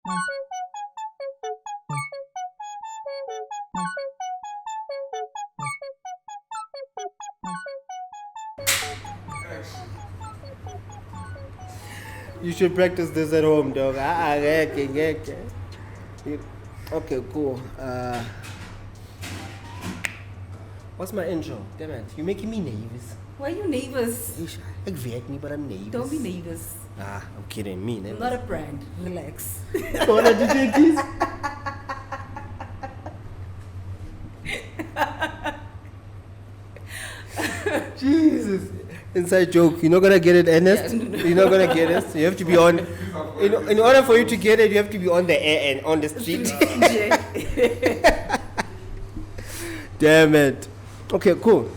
You should practice this at home, dog. Okay, cool. What's my intro? Damn it. You're making me nervous. Why are you nervous? I weet niet, but I'm nervous. Don't be nervous. I'm kidding. Me, nervous. Not a brand. Relax. What did you take this? Jesus. Inside joke. You're not gonna get it, Ernest. Yeah, no. You're not gonna get it. You have to be on. In order for you to get it, you have to be on the air and on the street. Damn it. Okay, cool.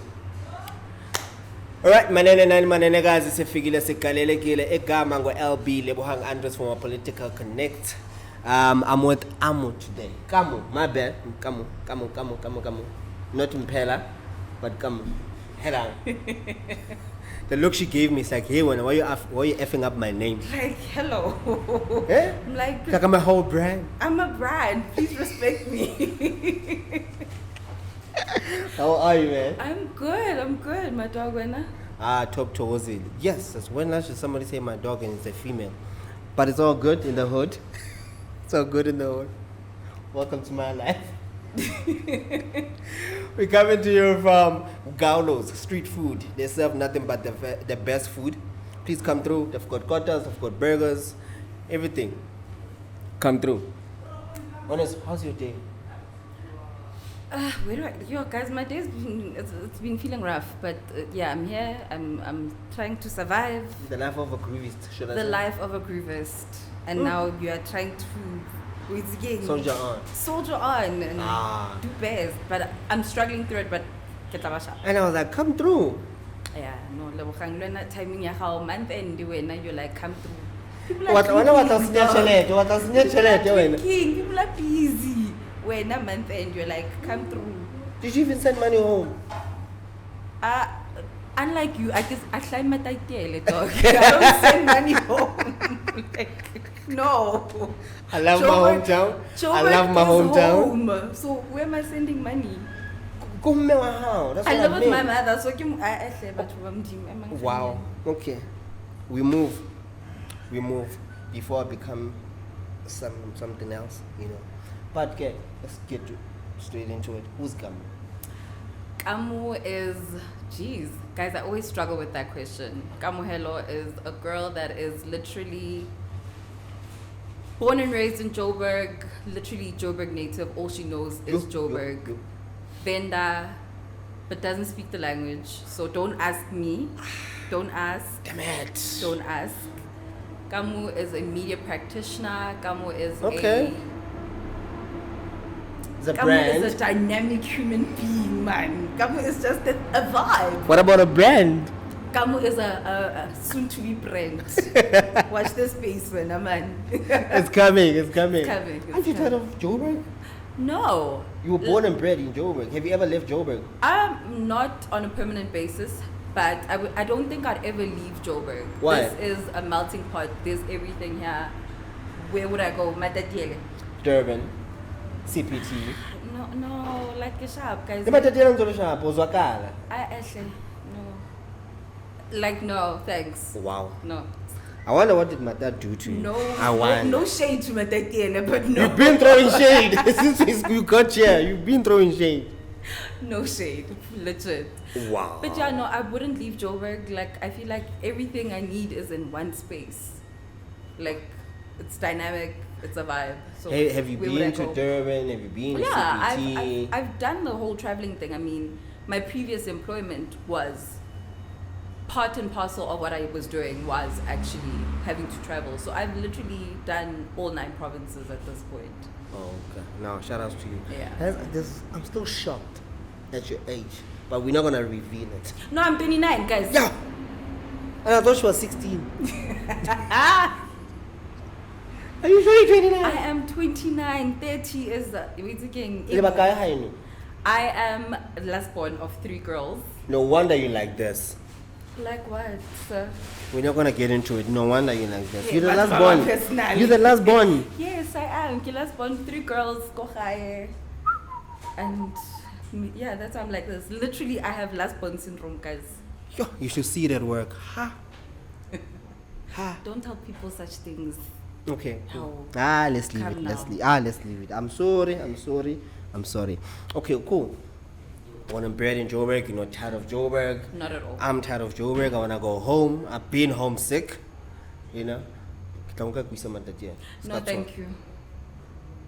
Alright, manene guys, sifikile sigalelekile egama ngo-LB lebohang Andres from our Political Connect. I'm with Kamo today. Kamo, my bad. Kamo. Not Impela, but Kamo. Hello. The look she gave me is like, hey, why are you effing up my name? Like, hello. Eh? I'm like I'm a whole brand. I'm a brand. Please respect me. How are you, man? I'm good. My dog, Wena? Top towards it. Yes, that's when last should somebody say my dog and it's a female. But it's all good in the hood. It's all good in the hood. Welcome to my life. We're coming to you from Gaulo's Street Food. They serve nothing but the best food. Please come through. They've got kotas, they've got burgers, everything. Come through. Honest, how's your day? Guys, my day's it's been feeling rough, but yeah, I'm here. I'm trying to survive. The life of a groovist, should I say? The life of a groovist, and now you are trying to soldier on and do best. But I'm struggling through it. But and I was like, come through. Yeah, no, timing ya how month end you're like, come through. People are people are busy. When a month end, you're like, come through. Did you even send money home? Unlike you, I climb my title, dog. I don't send money home. No. I love my hometown. I love my hometown. Home. So where am I sending money? Go to my house. I live with my mother, so wow. Okay. We move before I become something else, you know. But okay, let's get straight into it. Who's Kamo? Kamo is, guys, I always struggle with that question. Kamo Hello is a girl that is literally born and raised in Joburg, literally Joburg native. All she knows is Joburg. Venda, but doesn't speak the language. So don't ask me. Don't ask. Damn it. Don't ask. Kamo is a media practitioner. Kamo is Kamo is a dynamic human being, man. Kamo is just a vibe. What about a brand? Kamo is a soon-to-be brand. Watch this space, man. It's coming. It's coming. Aren't you tired of Joburg? No. You were born and bred in Joburg. Have you ever left Joburg? Not on a permanent basis, but I don't think I'd ever leave Joburg. Why? This is a melting pot. There's everything here. Where would I go? Matatiele. Durban. CPT. No, like a sharp, guys. I actually, no. Like, no, thanks. Wow. No. I wonder what did my dad do to you? No shade to my dad, but no. You've been throwing shade since you got here. You've been throwing shade. No shade, legit. Wow. But yeah, no, I wouldn't leave Joburg. Like, I feel like everything I need is in one space. Like, it's dynamic. It's a vibe. So have you been to Durban? Have you been to CPT? I've done the whole traveling thing. I mean, my previous employment was part and parcel of what I was doing was actually having to travel. So I've literally done all 9 provinces at this point. Oh, okay. No, shout outs to you. Yeah. I'm still shocked at your age, but we're not gonna reveal it. No, I'm 29, guys. Yeah. And I thought she was 16. Are you really 29? I am 29. 30 is I am the last born of 3 girls. No wonder you like this. Like what, sir? We're not gonna get into it. No wonder you like this. Yeah, You're the last born. You're the last born. Yes, I Gilas born 3 girls, go high. And yeah, that's why I'm like this. Literally, I have last born syndrome, guys. Yo, you should see it at work. Ha. Ha. Don't tell people such things. Okay. Cool. How? Let's leave it. Come Let's now. leave. Let's leave it. I'm sorry. Okay, cool. Born and bred in Joburg. You're not tired of Joburg. Not at all. I'm tired of Joburg. I wanna go home. I've been homesick. You know. No, thank you.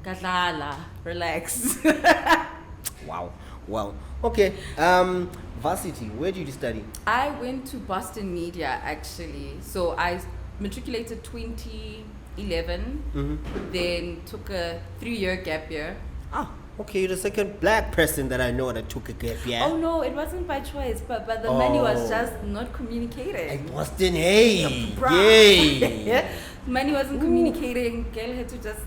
Kadlala, relax. Wow. Okay. Varsity. Where did you study? I went to Boston Media actually. So I matriculated 2011, then took a 3-year gap year. Ah, okay. You're the second black person that I know that took a gap year. Oh no, it wasn't by choice, but the money was just not communicating. Like Boston, hey, Bruh. yay. Money wasn't communicating. Girl had to just.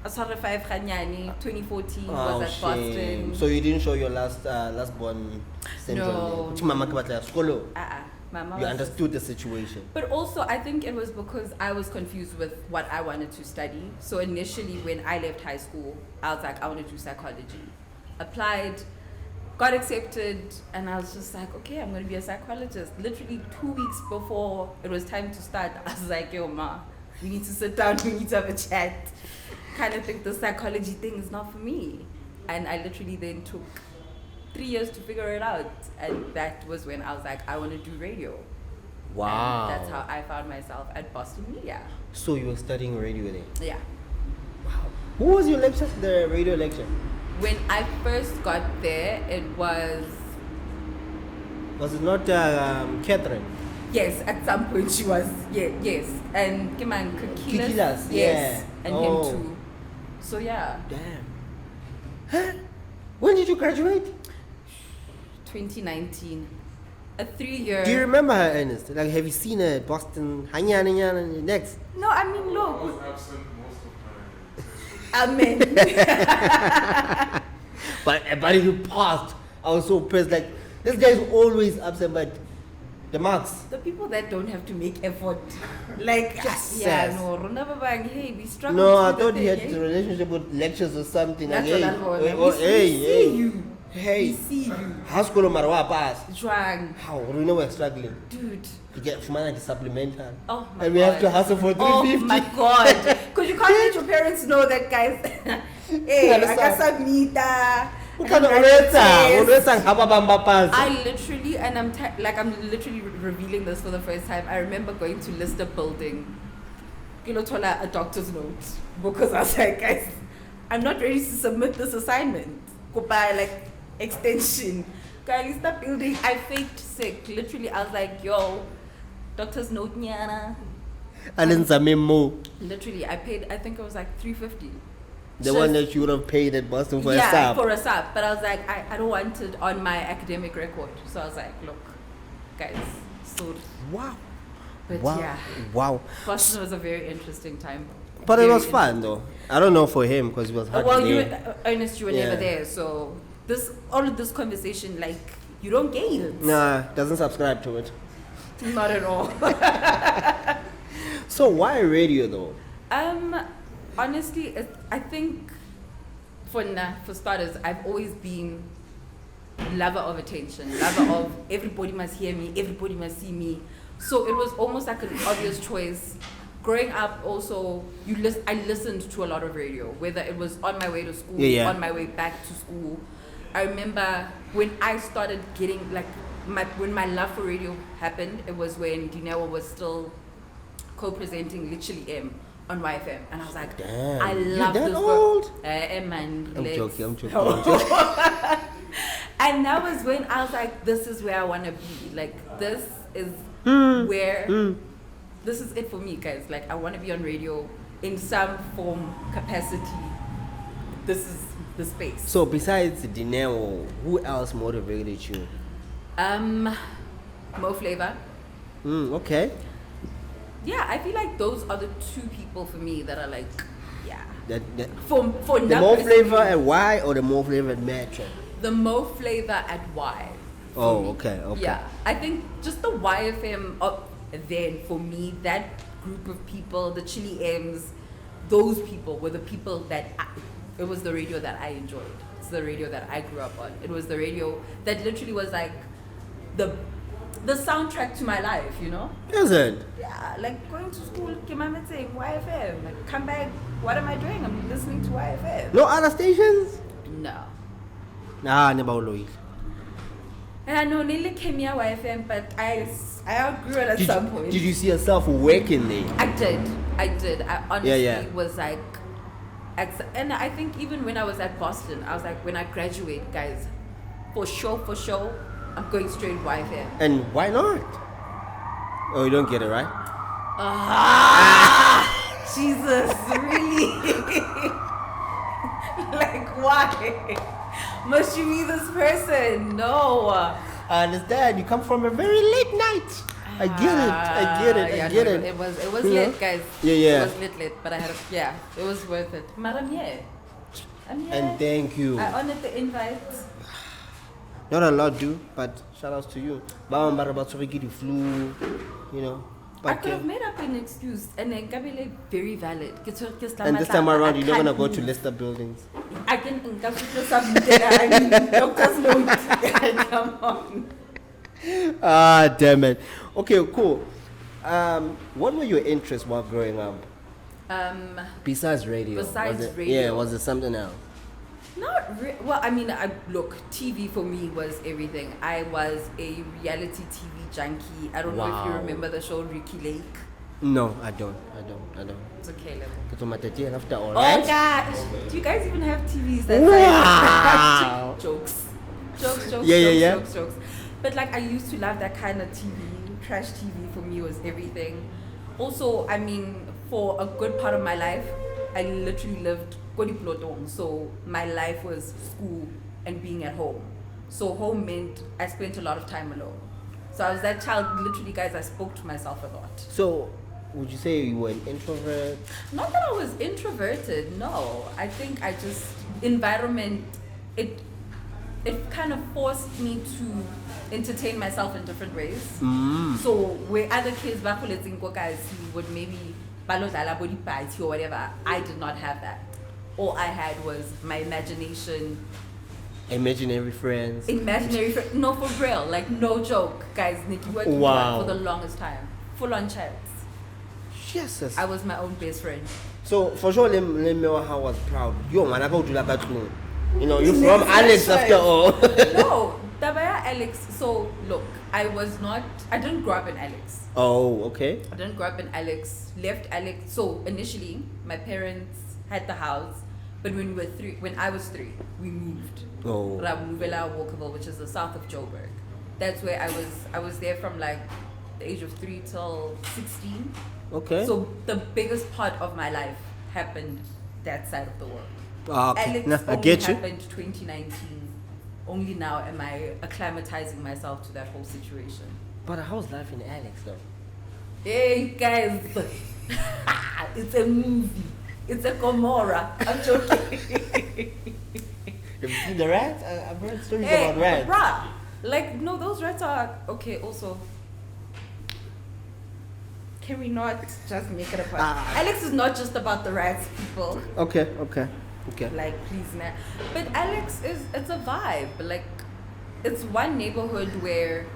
Asara 5 Khanyani, 2014 was at Boston. So you didn't show your last born syndrome? No. No. Mama You was understood the situation. But also, I think it was because I was confused with what I wanted to study. So initially, when I left high school, I was like, I want to do psychology. Applied, got accepted, and I was just like, okay, I'm going to be a psychologist. Literally 2 weeks before it was time to start, I was like, yo, ma, we need to sit down, we need to have a chat. Kind of think the psychology thing is not for me. And I literally then took 3 years to figure it out. And that was when I was like, I want to do radio. Wow. And that's how I found myself at Boston Media. So you were studying radio then? Yeah. Wow. Who was your lecturer, the radio lecturer? When I first got there, it was... Was it not Catherine? Yes, at some point she was. Yes. And Kiman Kikilas, yes. yeah. And him too. So yeah. Damn. Huh? When did you graduate? 2019. A 3-year... Do you remember her, Ernest? Like, have you seen her at Boston? Next. No, I mean, I look. was absent most of my... Amen. But if you passed, I was so pissed. Like, this guy's always absent, but the marks. The people that don't have to make effort. Like, Yes, yeah, yes. no, Rona Babang, hey, we struggle. No, I through the thought he thing, had eh? a relationship with lectures or something. That's like, what hey, I'm going. We see you. Hey. We see you. High school marwa pass. Drang. How? We know we're struggling. Dude. To get Fumana to supplemental. Oh my And we have to hustle for 350. Oh my god. Because you can't let your parents know that, guys. Hey, I got some meter. I literally, and I'm literally revealing this for the first time. I remember going to list a building, Kilotola, a doctor's note, because I was like, guys, I'm not ready to submit this assignment. Go buy like extension. Guys, that building, I faked sick. Literally, I was like, yo, doctor's note, nyana. Literally, I paid, I think it was like $350. The one that you would have paid at Boston for a Yeah, sub. for a sub. But I was like, I don't want it on my academic record. So I was like, look, guys, so. Wow. But Wow. yeah, Wow. Boston was a very interesting time. But it Very was fun though. I don't know for him because he was hardly Well, there. Ernest, you were Yeah. never there. So all of this conversation, like, you don't gain it. Nah, doesn't subscribe to it. Not at all. So why radio though? Honestly, I think for starters, I've always been lover of attention, lover of everybody must hear me, everybody must see me. So it was almost like an obvious choice. Growing up, also, I listened to a lot of radio, whether it was on my way to school, on my way back to school. I remember when I started getting when my love for radio happened, it was when Dinewa was still co-presenting Literally M on YFM, and I was like, damn, I you love that this old? man. I'm joking. And that was when I was like, this is where I want to be. Like, this is where, this is it for me, guys. Like, I want to be on radio in some form, capacity. This is the space. So besides Dineo, who else motivated you? Mo Flavor. Okay. Yeah, I feel like those are the two people for me that are like, yeah. For the Mo Flavor at Y or the Mo Flavor at Metro? The Mo Flavor at Y. Oh, okay. Yeah, I think just the YFM then for me, that group of people, the Chili M's, those people were the people that it was the radio that I enjoyed. It's the radio that I grew up on. It was the radio that literally was like the soundtrack to my life, you know? Is it? Yeah, like going to school, saying YFM. Like, come back, what am I doing? I'm listening to YFM. No other stations? No. Nah, never will. And I know nearly came here YFM, but I outgrew it at some point. Did you see yourself working there? I did. I honestly Yeah. was like, and I think even when I was at Boston, I was like, when I graduate, guys, for sure, I'm going straight YFM. And why not? Oh, you don't get it, right? Jesus, really? Like, why? Must you be this person? No. I understand. You come from a very late night. I get it. It was lit, guys. Yeah. It was lit, but I had it was worth it. Madam, I'm here. And thank you. I honored the invite. Not a lot do, but shout outs to you. Baba Mbaraba Tsoriki the flu, you know. I could have made up an excuse and then Gabile very valid. And this time around you're not gonna go to Leicester buildings. I can doctors know. Come on. Ah, damn it. Okay, cool. What were your interests while growing up? Besides radio. Radio. Was it something else? Well, I mean, look, TV for me was everything. I was a reality TV junkie. I don't know if you remember the show Ricky Lake. No, I don't. It's okay, level. It's on my 30 after all, Oh right? gosh! Do you guys even have TVs that Wow. jokes? Yeah. Jokes. But like, I used to love that kind of TV. Trash TV for me was everything. Also, I mean, for a good part of my life, I literally lived Kodiplotong. So my life was school and being at home. So home meant I spent a lot of time alone. So I was that child, literally, guys, I spoke to myself a lot. So, would you say you were an introvert? Not that I was introverted, no. I think I just, environment, it kind of forced me to entertain myself in different ways. So where other kids, guys, would maybe body party or whatever, I did not have that. All I had was my imagination. Imaginary friends. No, for real, like no joke, guys. Nikki worked for the longest time, full on chats. Jesus. I was my own best friend. So for sure, let me know how I was proud. Yo, man, I go to that room. You know, you're from Alex after all. No, Tabaya Alex. So look, I didn't grow up in Alex. Oh, okay. I didn't grow up in Alex. Left Alex. So initially, my parents had the house, but when I was 3, we moved. Oh. Ramuvela Walkerville, which is the south of Joburg. That's where I was there from like the age of 3 till 16. Okay. So the biggest part of my life happened that side of the world. Okay. Alex I only get you. happened 2019. Only now am I acclimatizing myself to that whole situation. But how's life in Alex though? Hey guys, it's a movie. It's a Gomorrah. I'm joking. Have you seen the rats? I've heard stories Hey, about rats. bruh. Like, no, those rats are okay. Also, can we not just make it about Alex is not just about the rats, people. Okay. Like, please, man. But Alex it's a vibe. Like, it's one neighborhood where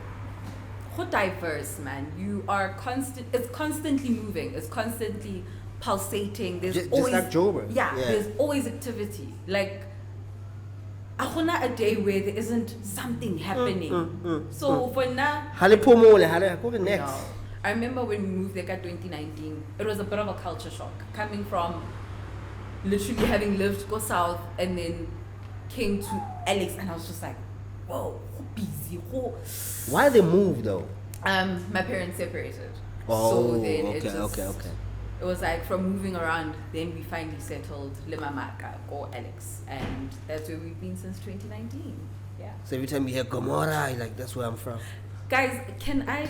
diverse, man. You are it's constantly moving. It's constantly pulsating. There's Just always like Joburg. yeah, there's always activity. Like, a day where there isn't something happening. So for now, next. no. I remember when we moved there in 2019, it was a bit of a culture shock coming from literally having lived go south and then came to Alex, and I was just like, whoa, busy. Why they move though? My parents separated. Oh, so then okay. It was like from moving around, then we finally settled Limamaka or Alex, and that's where we've been since 2019. Yeah. So every time you hear Gomorrah, you're like, that's where I'm from. Guys, can I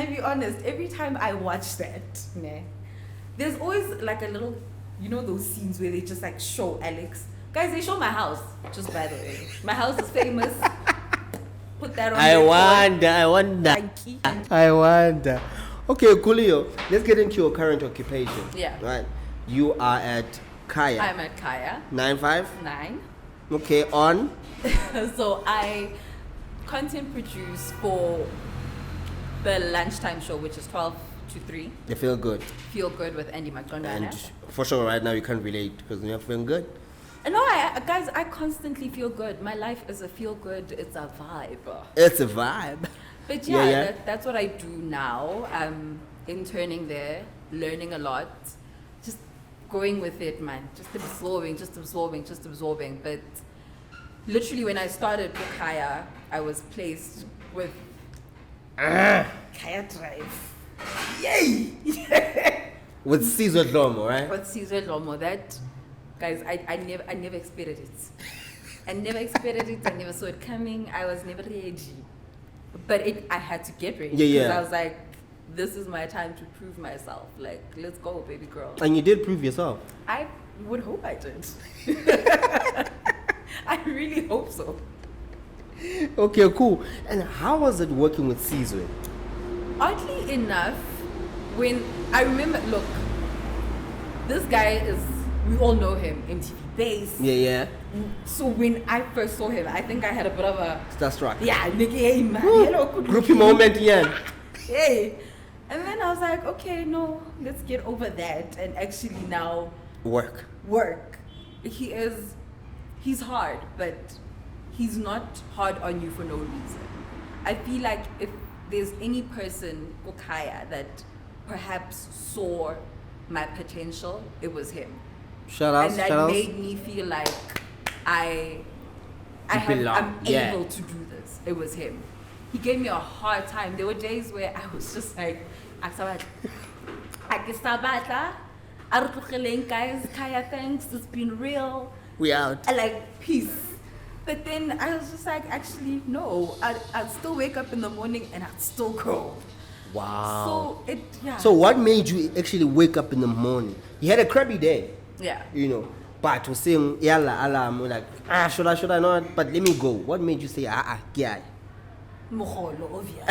be honest? Every time I watch that, there's always like a little, you know, those scenes where they just like show Alex. Guys, they show my house. Just by the way, my house is famous. Put that on. I wonder. Okay, Coolio, let's get into your current occupation. Yeah. Right. You are at Kaya. I'm at Kaya 959. 9. Okay, on. So I content produce for the lunchtime show, which is 12 to 3. You feel good. Feel Good with Andy And McDonald. for sure, right now you can't relate because you're feeling good. No, guys, I constantly feel good. My life is a feel good. It's a vibe. It's a vibe. But Yeah, yeah, yeah. that's what I do now. I'm interning there, learning a lot, just going with it, man. Just absorbing. But literally, when I started with Kaya, I was placed with Kaya Drive. Yay! With Caesar Lomo, right? With Caesar Lomo, that guys, I never expected it. I never saw it coming. I was never ready. But I had to get ready. Yeah, yeah. Because I was like, this is my time to prove myself. Like, let's go, baby girl. And you did prove yourself. I would hope I did. I really hope so. Okay, cool. And how was it working with Caesar? Oddly enough, when I remember, look, this guy is, we all know him, MTV Base. Yeah, yeah. So when I first saw him, I think I had a bit of a, Starstruck. yeah, Nicky, hey, man, hello, good Groupie looking. moment, yeah. Hey. And then I was like, okay, no, let's get over that and actually now Work. He's hard, but he's not hard on you for no reason. I feel like if there's any person, Kaya, that perhaps saw my potential, it was him. Shout out, And that shout out. made me feel like I'm belong, yeah. able to do this. It was him. He gave me a hard time. There were days where I was just like, guys, Kaya, thanks, it's been real. We out. I like peace. But then I was just like, actually, no. I'd still wake up in the morning and I'd still go. Wow. So yeah. So what made you actually wake up in the morning? You had a crappy day, Yeah. you know, but to saying, yalla, alarm, like, should I not? But let me go. What made you say, yeah. Moholo, obvious.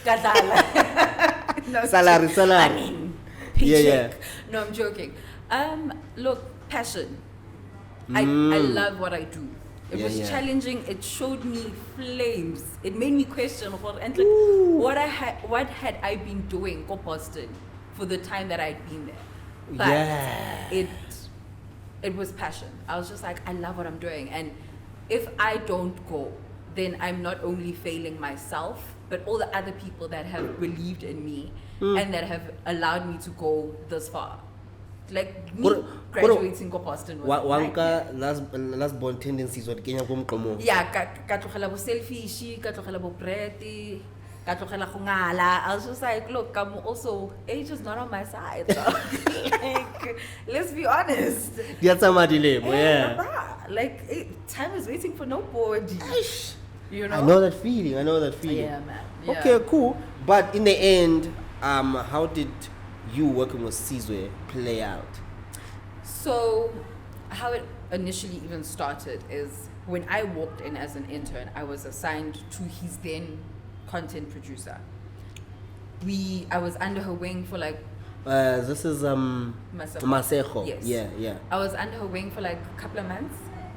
Gadala. No, Salary. I mean, Yeah, paycheck. yeah. No, I'm joking. Look, passion. I love what I do. It Yeah, was yeah. challenging. It showed me flames. It made me question what and Ooh. like what had I been doing in Boston for the time that I'd been there. But Yeah. it was passion. I was just like, I love what I'm doing, and if I don't go, then I'm not only failing myself, but all the other people that have believed in me and that have allowed me to go this far. Like me graduating go Boston was a nightmare. Wanka last born tendencies what Kenya komqomo. Yeah, ka tlogela bo selfish, ka tlogela bo pretty, ka tlogela go ngala. I was just like, look, I'm also age is not on my side. So. Like, let's be honest. Yeah, yeah. Bruh, like time is waiting for nobody. You know? I know that feeling. Yeah, man. Yeah. Okay, cool. But in the end, how did you working with Caesar play out? So, how it initially even started is when I walked in as an intern, I was assigned to his then content producer. I was under her wing for like This is Masejo. Yes. Yeah. I was under her wing for like a couple of months,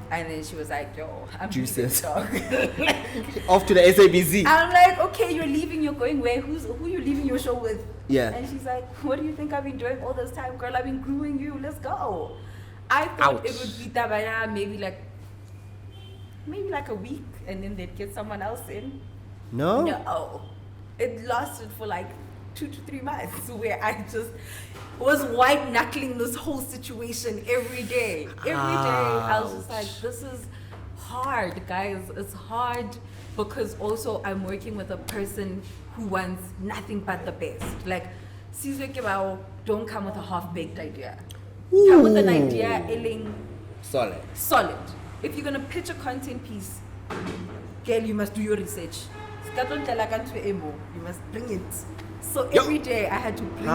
and then she was like, "Yo, I'm Juices. leaving, dog." Off to the SABC. I'm like, "Okay, you're leaving. You're going where? Who you leaving your show with?" Yeah. And she's like, "What do you think I've been doing all this time, girl? I've been grooming you. Let's go." I thought it Ouch. would be tabaya, maybe like a week, and then they'd get someone else in. No? No, it lasted for like 2 to 3 months, where I just was white knuckling this whole situation every day. I was just like, this is hard, guys. It's hard because also I'm working with a person who wants nothing but the best. Like, Caesar Kebao, don't come with a half-baked idea. Come with an idea, Elling, solid. If you're gonna pitch a content piece, girl, you must do your research. You must bring it. So every day I had to bring it. It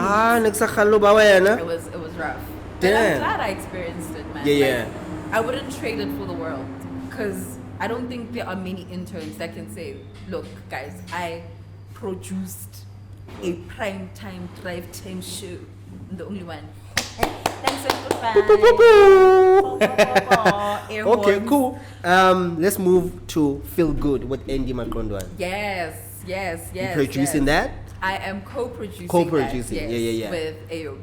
was rough. But I'm glad I experienced it, man. Yeah. I wouldn't trade it for the world, because I don't think there are many interns that can say, look, guys, I produced a prime time drive time show. I'm the only one. Okay, cool. Let's move to Feel Good with Andy Makondwan. Yes. You producing that? I am co-producing. Co-producing, that, yes, yeah. With Ayo.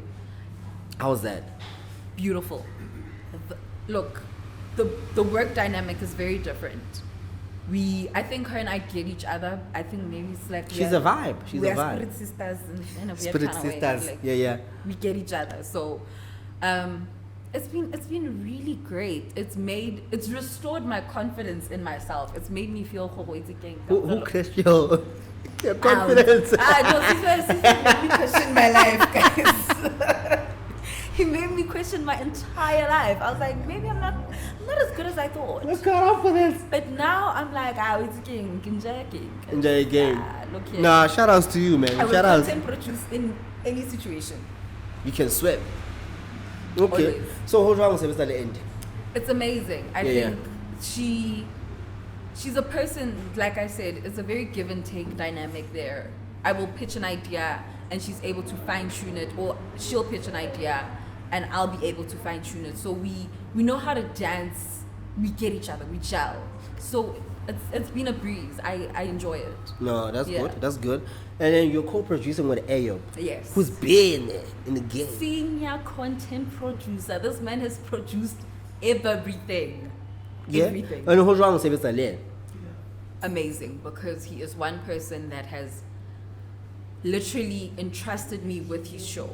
How's that? Beautiful. Look, the work dynamic is very different. I think her and I get each other. I think maybe it's like She's a vibe. We're spirit sisters in a weird Spirit kind of way. sisters. Like, Yeah. we get each other. So, it's been really great. It's restored my confidence in myself. It's made me feel Who crushed your confidence? He made me question my life, guys. He made me question my entire life. I was like, maybe I'm not as good as I thought. Let's cut off for this. But now I'm like, it's king, Enjoy a game. Look here. Nah, shout outs to you, man. I will Shout outs. content produce in any situation. You can swim. Okay. Always. So hold on, at the end. It's amazing. I think she's a person, like I said, it's a very give and take dynamic there. I will pitch an idea and she's able to fine tune it, or she'll pitch an idea and I'll be able to fine tune it. So we know how to dance, we get each other, we gel. So it's been a breeze. I enjoy it. No, that's good. That's good. And then you're co-producing with Ayo. Yes. Who's been in the game. Senior content producer. This man has produced everything. Yeah. Everything. And who's wrong with it? Amazing, because he is one person that has literally entrusted me with his show.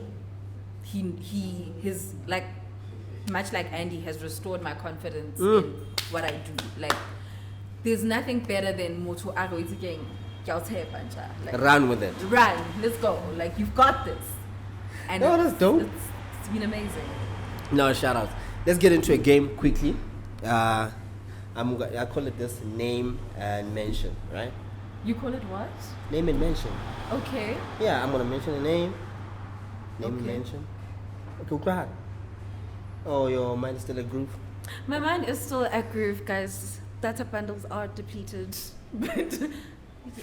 His like, much like Andy, has restored my confidence in what I do. Like, there's nothing better than Moto Aro again. Like, Run with it. Run, let's go. Like, you've got this. And that's dope. It's been amazing. No, shout out. Let's get into a game quickly. I call it this name and mention, right? You call it what? Name and mention. Okay. Yeah, I'm gonna mention a name. Name and Okay. mention. Okay, go ahead. Oh, your mind is still a groove. My mind is still at groove, guys. Data bundles are depleted. But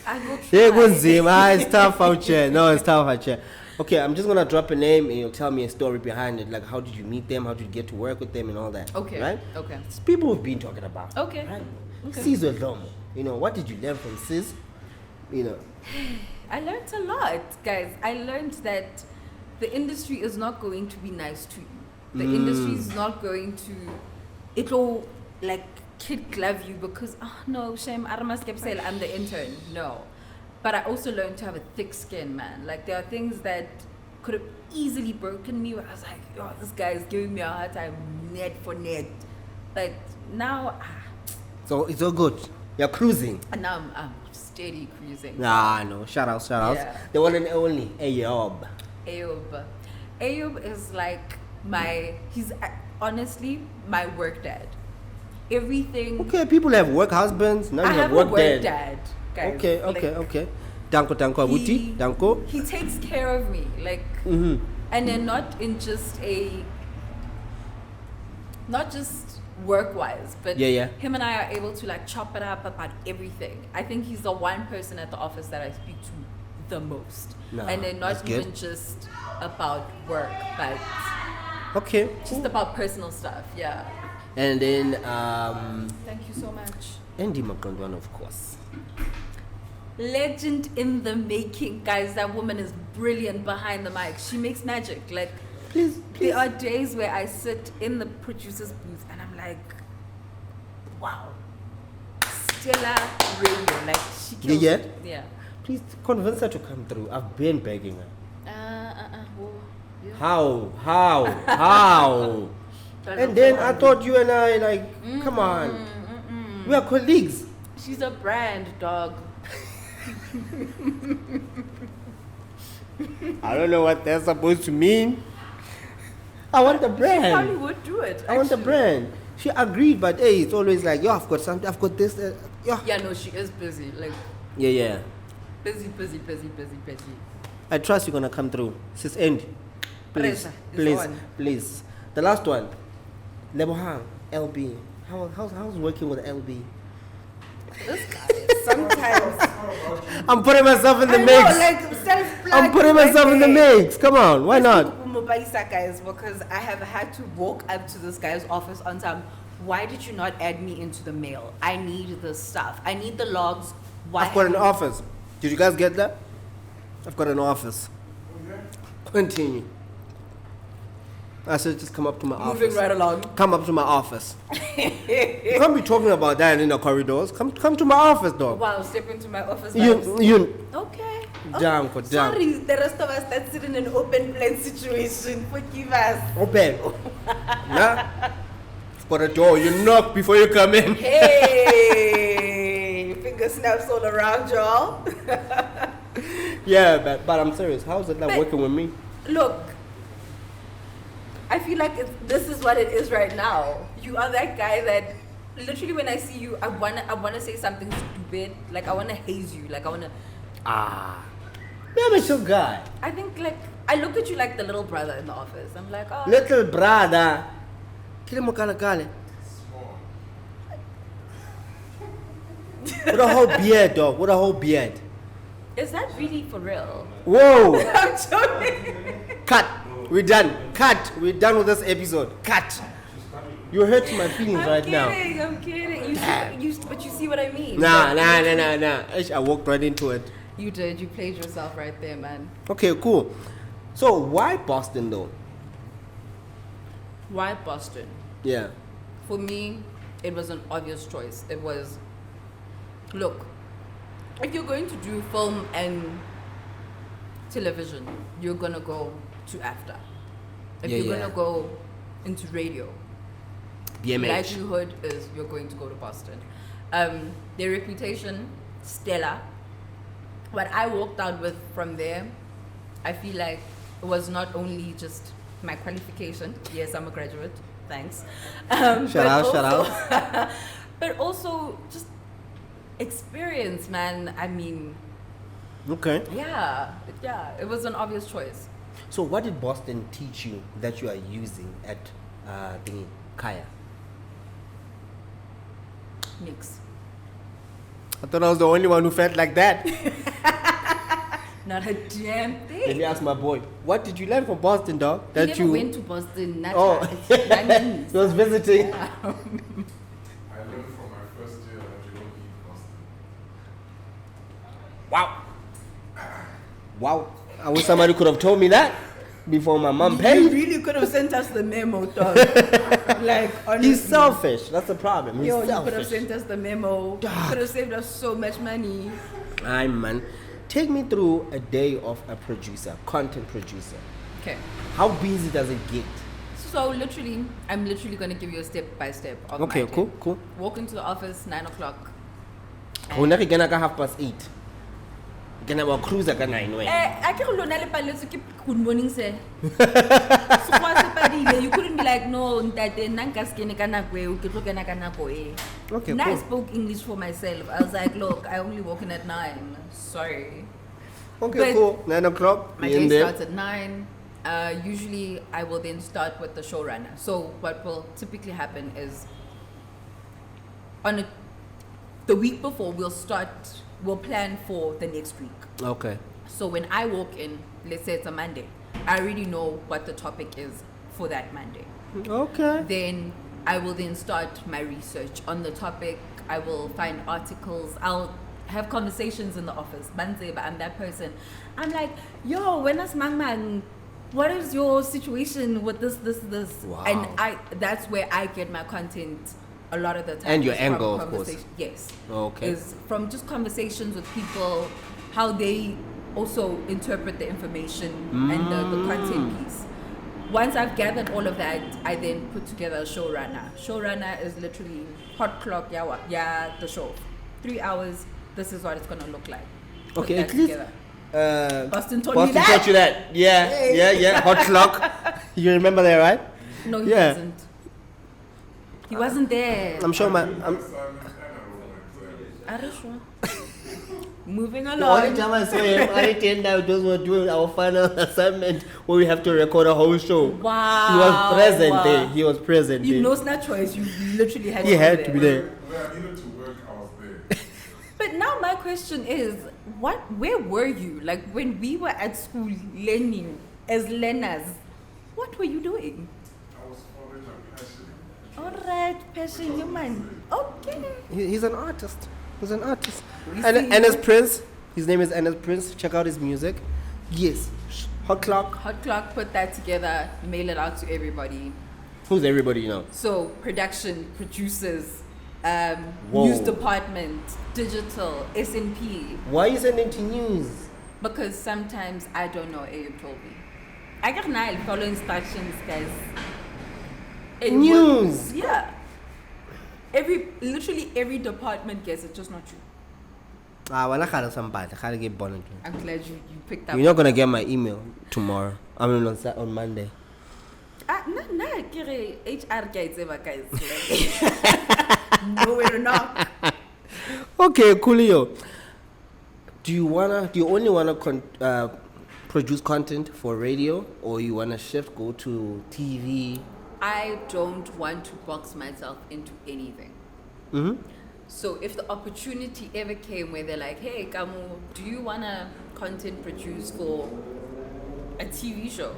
I will try. Yeah, good Zim. It's tough out here. No, it's tough out here. Okay, I'm just gonna drop a name and you'll tell me a story behind it. Like, how did you meet them? How did you get to work with them and all that? Okay. Right? Okay. It's people we've been talking about. Okay. Right? Okay. Sis with Lomo. You know, what did you learn from Sis? You know. I learned a lot, guys. I learned that the industry is not going to be nice to you. The industry is not going to, it'll like kid glove you because, oh no, shame, I'm the intern. No. But I also learned to have a thick skin, man. Like, there are things that could have easily broken me where I was like, oh, this guy is giving me a hard time, net for net. But now, So it's all good. You're cruising. and now I'm steady cruising. Nah, no. Shout outs. Yeah. The one and only Ayob. Ayub is like he's honestly my work dad. Everything. Okay, people have work husbands. Now I you have have work a work dad. dad, guys. Okay. Danko, Abuti. Danko. He takes care of me, like, Mm-hmm. and then not just work-wise, but Yeah. him and I are able to like chop it up about everything. I think he's the one person at the office that I speak to the most, Nah, and then that's not good. even just about work, but Okay. just about personal stuff. Yeah. And then Thank you so much. Andy Makondwan, of course. Legend in the making, guys. That woman is brilliant behind the mic. She makes magic. Like, Please. there are days where I sit in the producer's booth and I'm like, wow, stellar radio. Like, she kills Yeah? it. Yeah. Please convince her to come through. I've been begging her. Well, yeah. How? And then I thought you and I, like, come on. We are colleagues. She's a brand, dog. I don't know what that's supposed to mean. I want the She probably brand. would do it. I want the actually. brand. She agreed, but hey, it's always like, yo, I've got something, I've got this. Yeah. Yeah, no, she is busy. Like, Yeah. busy. I trust you're gonna come through. Sis Andy. Please, Pressure is on. please. The last one. Lebohang, LB. How's working with LB? This guy, sometimes. I'm putting myself in the I mix. know, like, self-plug. I'm putting myself in the mix. Come on, why not? Mobaisa guys because I have had to walk up to this guy's office on time. Why did you not add me into the mail? I need the stuff. I need the logs. Why? I've got an office. Did you guys get that? I've got an office. Continue. I said just come up to my office. Moving right along. Come up to my office. You can't be talking about that in the corridors. Come to my office, dog. Wow, step into my office. You Okay. Damn, for damn. Sorry, the rest of us that's in an open plan situation. Forgive us. Open. Nah. For the door, you knock before you come in. Hey, finger snaps all around, y'all. Yeah, but I'm serious. How's it like working with me? Look, I feel like this is what it is right now. You are that guy that literally when I see you, I wanna say something stupid. Like I wanna haze you. Like I wanna. I'm a chill guy. I think like I looked at you like the little brother in the office. I'm like, oh. Little brother. Kile kale. Small. With a whole beard, dog. With a whole beard. Is that really for real? Whoa. I'm joking. Cut. We're done. Cut. We're done with this episode. Cut. You're hurting my feelings right now. I'm kidding. But you see what I mean? Nah. I walked right into it. You did. You played yourself right there, man. Okay, cool. So why Boston though? Why Boston? Yeah. For me, it was an obvious choice. It was, look, if you're going to do film and television, you're gonna go to AFTA. If you're gonna go into radio, BMH. likelihood is you're going to go to Boston. Their reputation, stellar. What I walked out with from there, I feel like it was not only just my qualification. Yes, I'm a graduate. Thanks. Shout out. But also just experience, man. I mean, Okay. yeah, it was an obvious choice. So what did Boston teach you that you are using at the Kaya? Mix. I thought I was the only one who felt like that. Not a damn thing. Let me ask my boy, what did you learn from Boston, dog? He never went to Boston. Not Oh, that. he was visiting. I learned from my first year that you don't eat Boston. Wow. I wish somebody could have told me that before my mom You paid. really could have sent us the memo, dog. Like, honestly. He's selfish. That's the problem. He's You could have selfish. sent us the memo. You could have saved us so much money. Aye, man. Take me through a day of a producer, content producer. Okay. How busy does it get? So literally, I'm literally going to give you a step by step of Okay, my day. cool. Walk into the office, 9 o'clock. Go na ke kena ka 8:30. Kena wa cruiser ka 9 way. I can't lona le paletse ke good morning sir. So what's you couldn't be like no ntate nna nka se kene ka nako eo ke tlo kena ka nako e. Okay, Now I cool. spoke English for myself. I was like, look, I only walk in at 9. Sorry. Okay, But cool. 9 o'clock. My be in day there. starts at 9. Usually I will then start with the showrunner. So what will typically happen is the week before we'll plan for the next week. Okay. So when I walk in, let's say it's a Monday, I already know what the topic is for that Monday. Okay. Then I will then start my research on the topic. I will find articles. I'll have conversations in the office. Banzeba, I'm that person. I'm like, yo, when is Mang? What is your situation with this? Wow. And that's where I get my content a lot of the time. And your is from angle, of course. conversation- Yes. Okay. Is from just conversations with people, how they also interpret the information and the content piece. Once I've gathered all of that, I then put together a showrunner. Showrunner is literally hot clock, the show. 3 hours, this is what it's gonna look like. Put Okay, that at least together. Boston taught me that. taught you that. Yeah. Hot clock. You remember that, right? No, he Yeah. wasn't. He wasn't there. I'm sure Assignment and I wrote my exam. Are you sure? Moving The only along. time I saw him, I didn't know those were doing our final assignment where we have to record a whole show. Wow. He was present there. He was present You there. know, it's not choice. You literally had He to had be to there. be there. Where I needed to work, I was there. But now my question is, where were you? Like when we were at school learning as learners, What were you doing? I was following my passion. Alright, passion, you man. Okay. He's an artist. He's an artist. We And see Enes you. Prince. His name is Enes Prince. Check out his music. Yes. Hot Clock. Hot Clock put that together, mail it out to everybody. Who's everybody now? So production, producers, Whoa. news department, digital, S&P. Why are you sending to news? Because sometimes I don't know. You told me. I can't follow instructions, guys. It News. works. Yeah. Literally every department gets it, just not you. Wala khala somebody. Khala get born. I'm glad you picked up. You're not gonna get my email tomorrow. I mean on Monday. Nah, kere HR guys, guys. Nowhere to knock. Okay, coolio. Do you only wanna produce content for radio, or you wanna go to TV? I don't want to box myself into anything. Mm-hmm. So if the opportunity ever came where they're like, hey, Kamo, do you want to content produce for a TV show?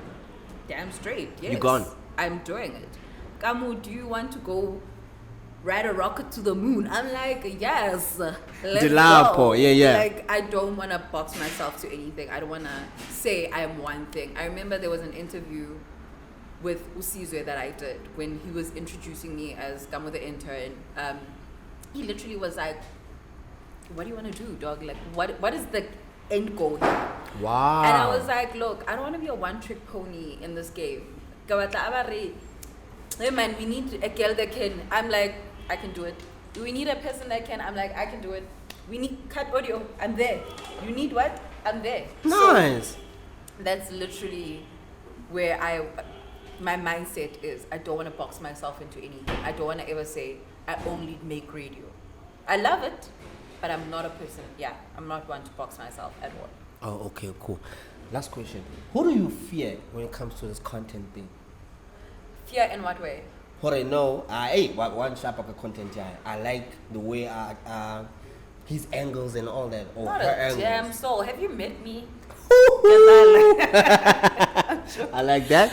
Damn straight, yes. You gone. I'm doing it. Kamo, do you want to go ride a rocket to the moon? I'm like, yes, let's Dilapo, go. yeah. Like, I don't want to box myself to anything. I don't want to say I'm one thing. I remember there was an interview with Usizwe that I did when he was introducing me as Kamo the intern. He literally was like, what do you want to do, dog? Like, what is the end goal here? Wow. And I was like, look, I don't want to be a one-trick pony in this game. Hey man, we need a girl that can. I'm like, I can do it. Do we need a person that can? I'm like, I can do it. We need cut audio. I'm there. You need what? I'm there. Nice. So that's literally where my mindset is. I don't want to box myself into anything. I don't want to ever say I only make radio. I love it, but I'm not a person. Yeah, I'm not one to box myself at all. Oh, okay, cool. Last question. Who do you fear when it comes to this content thing? Fear in what way? What I know, one sharp of content guy. I like the way his angles and all that. Or Not her a angles. damn soul. Have you met me? I like that.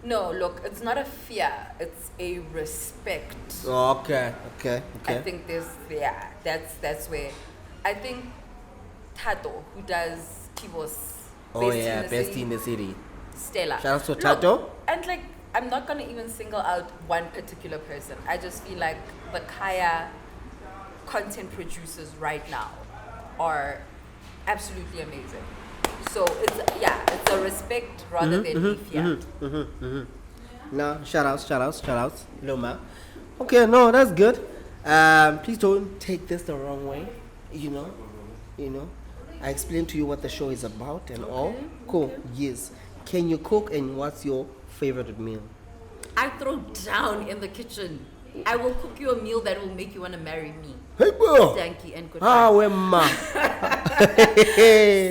No, look, it's not a fear. It's a respect. Oh, okay. I think that's where I think Tato, who does Kibos, Oh yeah, best in the city. Stella. Shout out to Look, Tato. and like, I'm not gonna even single out one particular person. I just feel like the Kaya content producers right now are absolutely amazing. So it's a respect rather than a fear. No, shout outs, Loma. Okay, no, that's good. Please don't take this the wrong way. You know. I explained to you what the show is about and all. Cool. Okay. Yes. Can you cook, and what's your favorite meal? I throw down in the kitchen. I will cook you a meal that will make you want to marry me. Hey, bro. Thank you and goodbye. Where ma?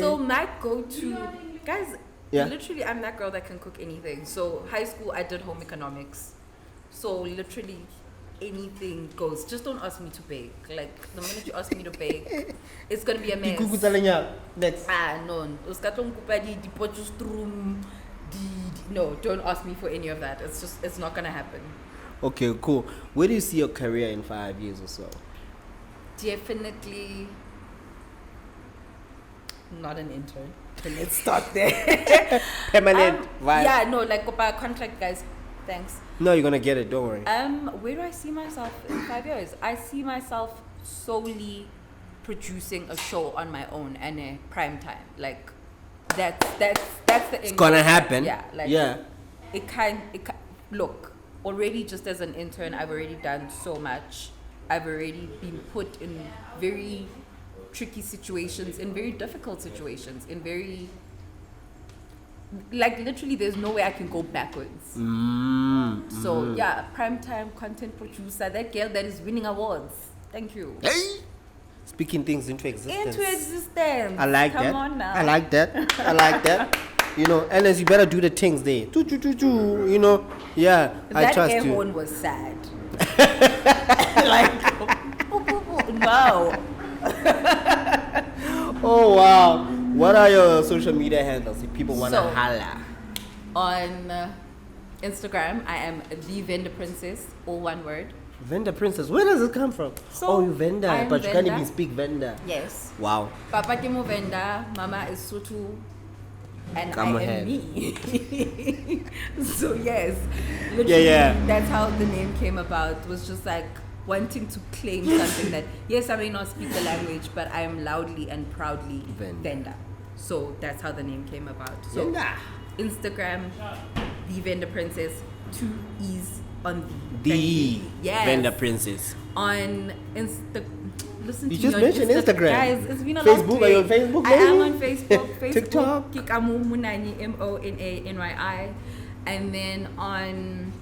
So my go-to, guys, Yeah. literally I'm that girl that can cook anything. So high school I did home economics. So literally anything goes. Just don't ask me to bake. Like the minute you ask me to bake, it's gonna be a mess. Next. No. No, don't ask me for any of that. It's not gonna happen. Okay, cool. Where do you see your career in 5 years or so? Definitely not an intern. So let's start there. Permanent vibe. Yeah, no, like Copa contract, guys. Thanks. No, you're gonna get it. Don't worry. Where do I see myself in 5 years? I see myself solely producing a show on my own and a prime time. Like that's the. It's gonna happen. Yeah, like yeah. It can look. Already, just as an intern, I've already done so much. I've already been put in very tricky situations, in very difficult situations, in very, like, literally there's no way I can go backwards. So yeah, primetime content producer, that girl that is winning awards. Thank you. Hey! Speaking things into existence. Into existence. I like Come that. on now. I like that. You know, Ernest, you better do the things there. You know, yeah, I That trust air you. horn was sad. Like, no. Oh wow. What are your social media handles if people wanna So- holla? On Instagram, I am the Vendor Princess, all one word. Vendor princess. Where does it come from? So, you vendor, I'm but you can't vendor. even speak vendor. Yes. Wow. Papa Kimo Venda, Mama is Sutu, and Kamo I am head. me. So yes, literally, Yeah. that's how the name came about. It was just like wanting to claim something that, yes, I may not speak the language, but I am loudly and proudly Venda. Venda. So that's how the name came about. So Vendor. Instagram, the Vendor Princess, 2 E's on The Thank you. Yes. vendor princess. On Insta. Listen You to just me on mentioned Instagram. Guys, it's been a long Facebook, day. are you on Facebook, I am maybe? on Facebook. Facebook. TikTok? Kamo Munani, MONANYI. And then on.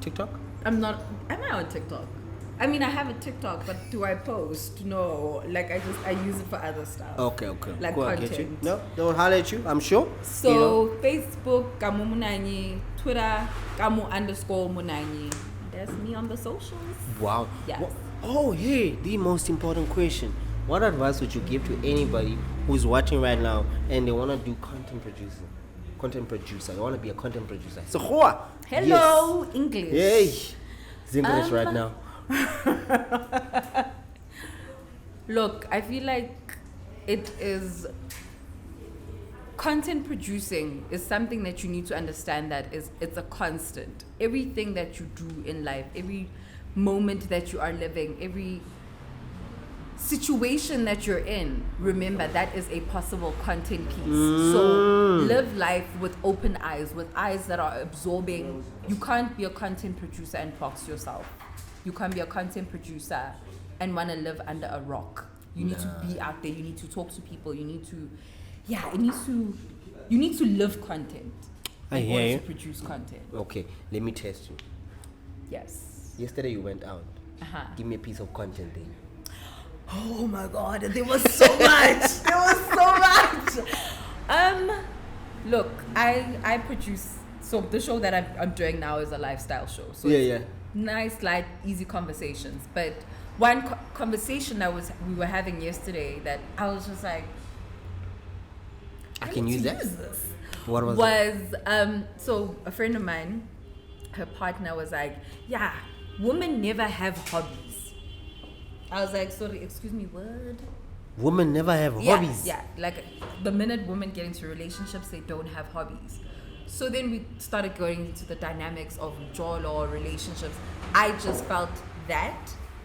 TikTok? I'm not. Am I on TikTok? I mean, I have a TikTok, but do I post? No. Like, I use it for other stuff. Okay. Like Cool, I get you. content. No, don't holler at you, I'm sure. So, You know. Facebook, Kamo Munani. Twitter, Kamo_Munani. That's me on the socials. Wow. Yes. Oh, hey, the most important question. What advice would you give to anybody who's watching right now and they want to do content producer? They want to be a content producer. So, Hello, English. Hey, it's English right now. Look, I feel like it is content producing is something that you need to understand that it's a constant. Everything that you do in life, every moment that you are living, every situation that you're in, remember that is a possible content piece. So live life with open eyes, with eyes that are absorbing. You can't be a content producer and box yourself. You can't be a content producer and want to live under a rock. You need to be out there. You need to talk to people. You need to, you need to live content I in hear order you. to produce content. Okay, let me test you. Yes. Yesterday you went out. Uh-huh. Give me a piece of content then. Oh my God, there was so much. There was so much. Look, I produce. So the show that I'm doing now is a lifestyle show. So it's nice, light, easy conversations. But one conversation we were having yesterday that I was just like, I can use that. this. What was it? So a friend of mine, her partner was like, yeah, women never have hobbies. I was like, sorry, excuse me, what? Women never have hobbies. Yeah, like the minute women get into relationships, they don't have hobbies. So then we started going into the dynamics of jolo or relationships. I just felt that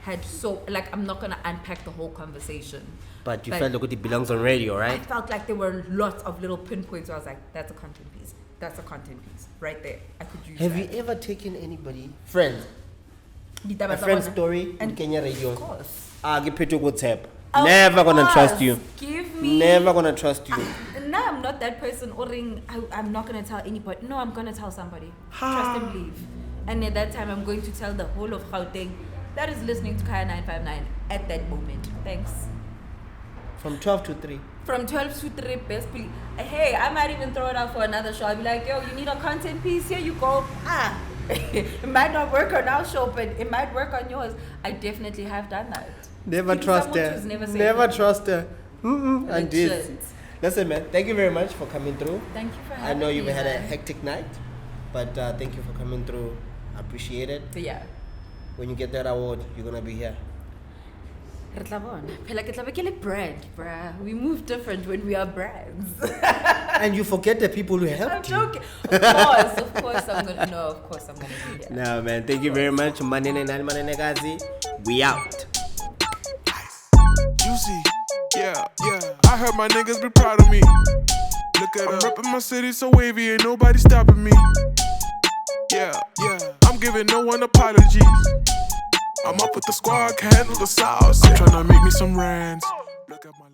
had so, like, I'm not going to unpack the whole conversation. But you felt like it belongs on radio, I right? felt like there were lots of little pinpoints where I was like, that's a content piece. That's a content piece right there. I could use Have that. you ever taken anybody, friend, a friend's story in Kenya radio? Of course. Give Peter good tap. Of Never gonna course. trust you. Give me. Never gonna trust you. No, I'm not that person. I'm not gonna tell anybody. No, I'm gonna tell somebody. Trust and believe. And at that time, I'm going to tell the whole of Gauteng that is listening to Kaya959 at that moment. Thanks. From 12 to 3. From 12 to 3, best believe. Hey, I might even throw it out for another show. I'll be like, yo, you need a content piece? Here you go. It might not work on our show, but it might work on yours. I definitely have done that. Never Even trust someone her. who's never said Never no. trust her. And this. Legit. Listen, man, thank you very much for coming through. Thank you for I having know me. you've had a man. hectic night, but thank you for coming through. I appreciate it. But yeah. When you get that award, you're gonna be here. Re tla bona. Phela ke tla be ke le brand, bruh. We move different when we are brands. And you forget the people who I'm helped you. joking. Of course I'm gonna know. Of course I'm gonna be here. No, man, thank you very much. Manene nani manene gazi. We out. Juicy, yeah. I heard my niggas be proud of me. Look at I'm reppin' my city so wavy, ain't nobody stopping me. Yeah. I'm giving no one apologies. I'm up with the squad, can handle the sauce. I'm tryna make me some rands. Look at my